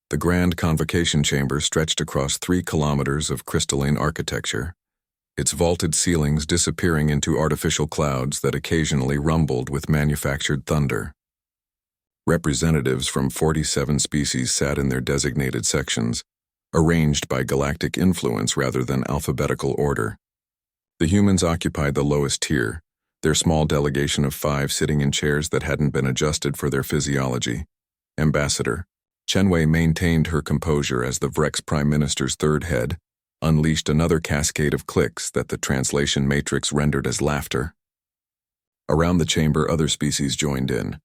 The grand convocation chamber stretched across 3 kilometers of crystalline architecture, its vaulted ceilings disappearing into artificial clouds that occasionally rumbled with manufactured thunder. Representatives from 47 species sat in their designated sections, arranged by galactic influence rather than alphabetical order. The humans occupied the lowest tier, their small delegation of 5 sitting in chairs that hadn't been adjusted for their physiology. Ambassador Chenwei maintained her composure as the Vrex Prime Minister's third head unleashed another cascade of clicks that the translation matrix rendered as laughter. Around the chamber, other species joined in,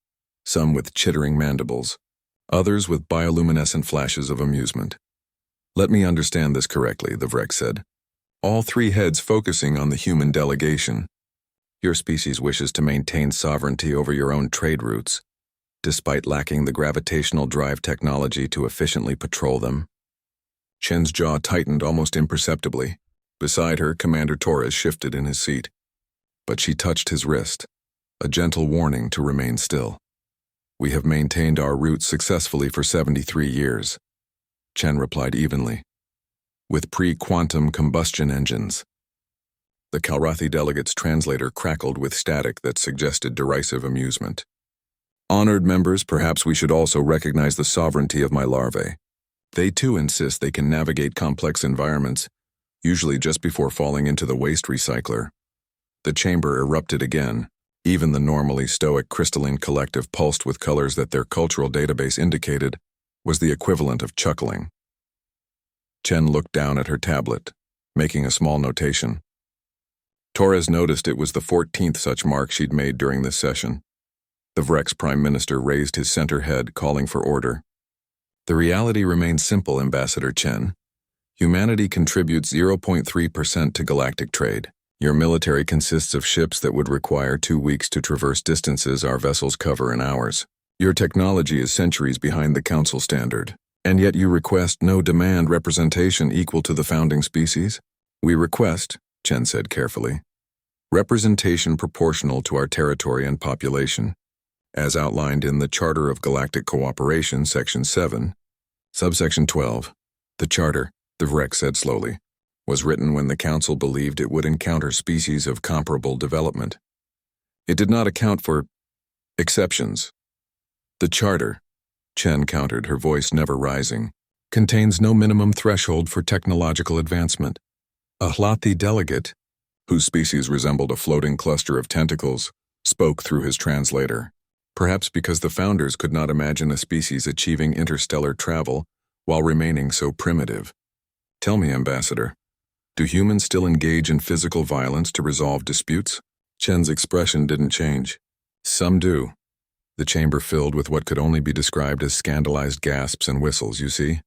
some with chittering mandibles, others with bioluminescent flashes of amusement. "Let me understand this correctly," the Vrex said, all 3 heads focusing on the human delegation. "Your species wishes to maintain sovereignty over your own trade routes, despite lacking the gravitational drive technology to efficiently patrol them." Chen's jaw tightened almost imperceptibly. Beside her, Commander Torres shifted in his seat. But she touched his wrist, a gentle warning to remain still. "We have maintained our routes successfully for 73 years, Chen replied evenly. "With pre-quantum combustion engines." The Kalrathi delegate's translator crackled with static that suggested derisive amusement. "Honored members, perhaps we should also recognize the sovereignty of my larvae. They too insist they can navigate complex environments, usually just before falling into the waste recycler." The chamber erupted again. Even the normally stoic crystalline collective pulsed with colors that their cultural database indicated was the equivalent of chuckling. Chen looked down at her tablet, making a small notation. Torres noticed it was the 14th such mark she'd made during this session. The Vrex Prime Minister raised his center head, calling for order. "The reality remains simple, Ambassador Chen. Humanity contributes 0.3% to galactic trade. Your military consists of ships that would require 2 weeks to traverse distances our vessels cover in hours. Your technology is centuries behind the Council standard, and yet you request no demand representation equal to the founding species? We request," Chen said carefully, "representation proportional to our territory and population, as outlined in the Charter of Galactic Cooperation, Section 7, Subsection 12. The Charter," the Vrex said slowly, "was written when the Council believed it would encounter species of comparable development. It did not account for exceptions. The Charter," Chen countered, her voice never rising, "contains no minimum threshold for technological advancement." A Hlathi delegate, whose species resembled a floating cluster of tentacles, spoke through his translator. Perhaps because the founders could not imagine a species achieving interstellar travel while remaining so primitive. "Tell me, Ambassador, do humans still engage in physical violence to resolve disputes?" Chen's expression didn't change. "Some do." The chamber filled with what could only be described as scandalized gasps and whistles, you see.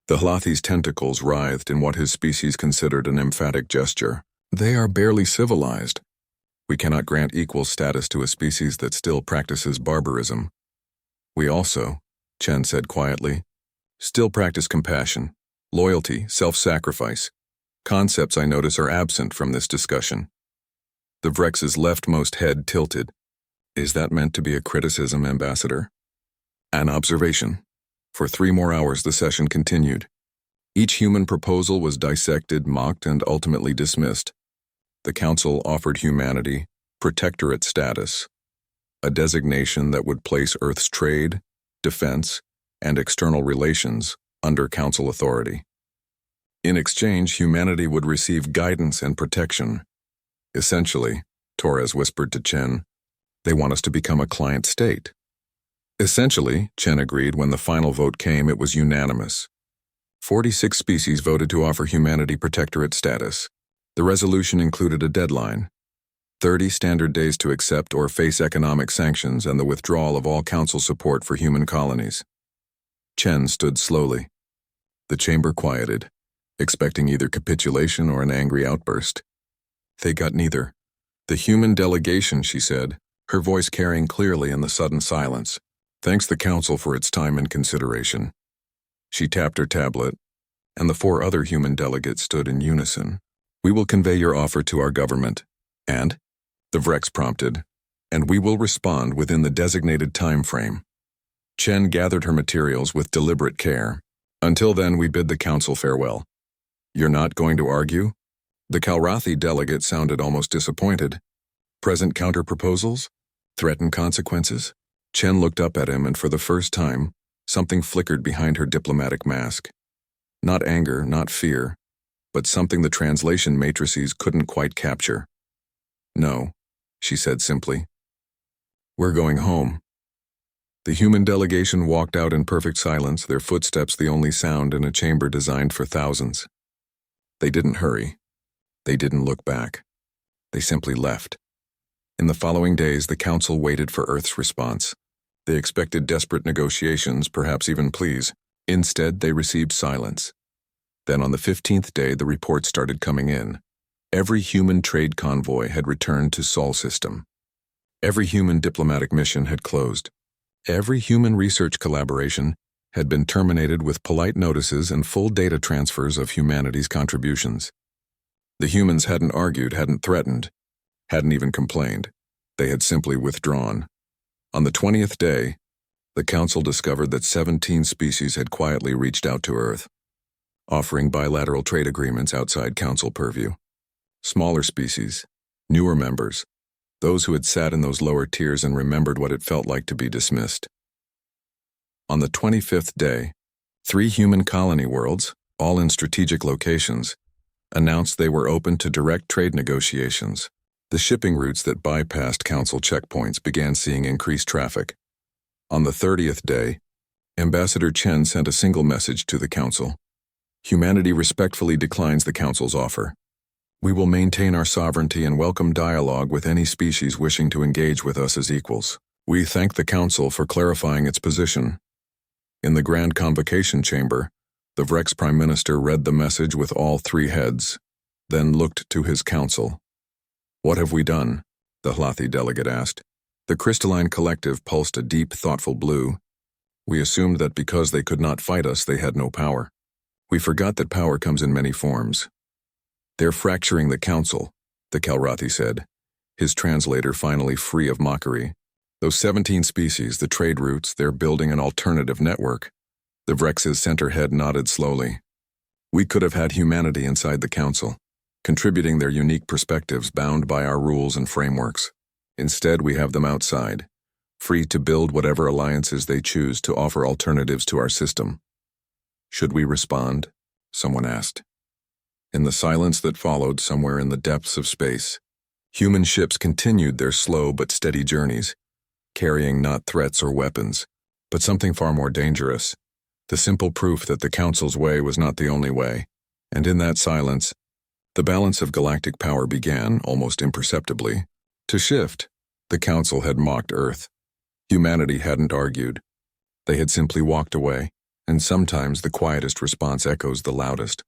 The Hlathi's tentacles writhed in what his species considered an emphatic gesture. "They are barely civilized. We cannot grant equal status to a species that still practices barbarism. We also," Chen said quietly, "still practice compassion, loyalty, self-sacrifice. Concepts I notice are absent from this discussion." The Vrex's leftmost head tilted. "Is that meant to be a criticism, Ambassador?" "An observation." For 3 more hours the session continued. Each human proposal was dissected, mocked, and ultimately dismissed. The Council offered humanity protectorate status, a designation that would place Earth's trade, defense, and external relations under Council authority. In exchange, humanity would receive guidance and protection. "Essentially," Torres whispered to Chen, "they want us to become a client state." "Essentially," Chen agreed. When the final vote came, it was unanimous. 46 species voted to offer humanity protectorate status. The resolution included a deadline: 30 standard days to accept or face economic sanctions and the withdrawal of all Council support for human colonies. Chen stood slowly. The chamber quieted, expecting either capitulation or an angry outburst. They got neither. "The human delegation," she said, her voice carrying clearly in the sudden silence, "thanks the Council for its time and consideration." She tapped her tablet, and the 4 other human delegates stood in unison. "We will convey your offer to our government, and," the Vrex prompted, "and we will respond within the designated time frame." Chen gathered her materials with deliberate care, Until then, we bid the council farewell. You're not going to argue? The Kalrathi delegate sounded almost disappointed. Present counter-proposals? Threatened consequences? Chen looked up at him, and for the first time, something flickered behind her diplomatic mask. Not anger, not fear, but something the translation matrices couldn't quite capture. No, she said simply. We're going home. The human delegation walked out in perfect silence, their footsteps the only sound in a chamber designed for thousands. They didn't hurry. They didn't look back. They simply left. In the following days, the council waited for Earth's response. They expected desperate negotiations, perhaps even pleas. Instead, they received silence. Then on the 15th day, the reports started coming in. Every human trade convoy had returned to Sol system. Every human diplomatic mission had closed. Every human research collaboration had been terminated with polite notices and full data transfers of humanity's contributions. The humans hadn't argued, hadn't threatened, hadn't even complained. They had simply withdrawn. On the 20th day, the council discovered that 17 species had quietly reached out to Earth, offering bilateral trade agreements outside council purview. Smaller species, newer members, those who had sat in those lower tiers and remembered what it felt like to be dismissed. On the 25th day, 3 human colony worlds, all in strategic locations, announced they were open to direct trade negotiations. The shipping routes that bypassed council checkpoints began seeing increased traffic. On the 30th day, Ambassador Chen sent a single message to the council. Humanity respectfully declines the council's offer. We will maintain our sovereignty and welcome dialogue with any species wishing to engage with us as equals. We thank the council for clarifying its position. In the Grand Convocation Chamber, the Vrex Prime Minister read the message with all 3 heads, then looked to his council. What have we done? The Hlathi delegate asked. The crystalline collective pulsed a deep, thoughtful blue. We assumed that because they could not fight us, they had no power. We forgot that power comes in many forms. They're fracturing the council, the Kalrathi said, his translator finally free of mockery. Those 17 species, the trade routes, they're building an alternative network. The Vrex's center head nodded slowly. We could have had humanity inside the council, contributing their unique perspectives bound by our rules and frameworks. Instead, we have them outside, free to build whatever alliances they choose to offer alternatives to our system. Should we respond? Someone asked. In the silence that followed somewhere in the depths of space, human ships continued their slow but steady journeys, carrying not threats or weapons, but something far more dangerous, the simple proof that the Council's way was not the only way. And in that silence, the balance of galactic power began, almost imperceptibly, to shift. The Council had mocked Earth. Humanity hadn't argued. They had simply walked away, and sometimes the quietest response echoes the loudest.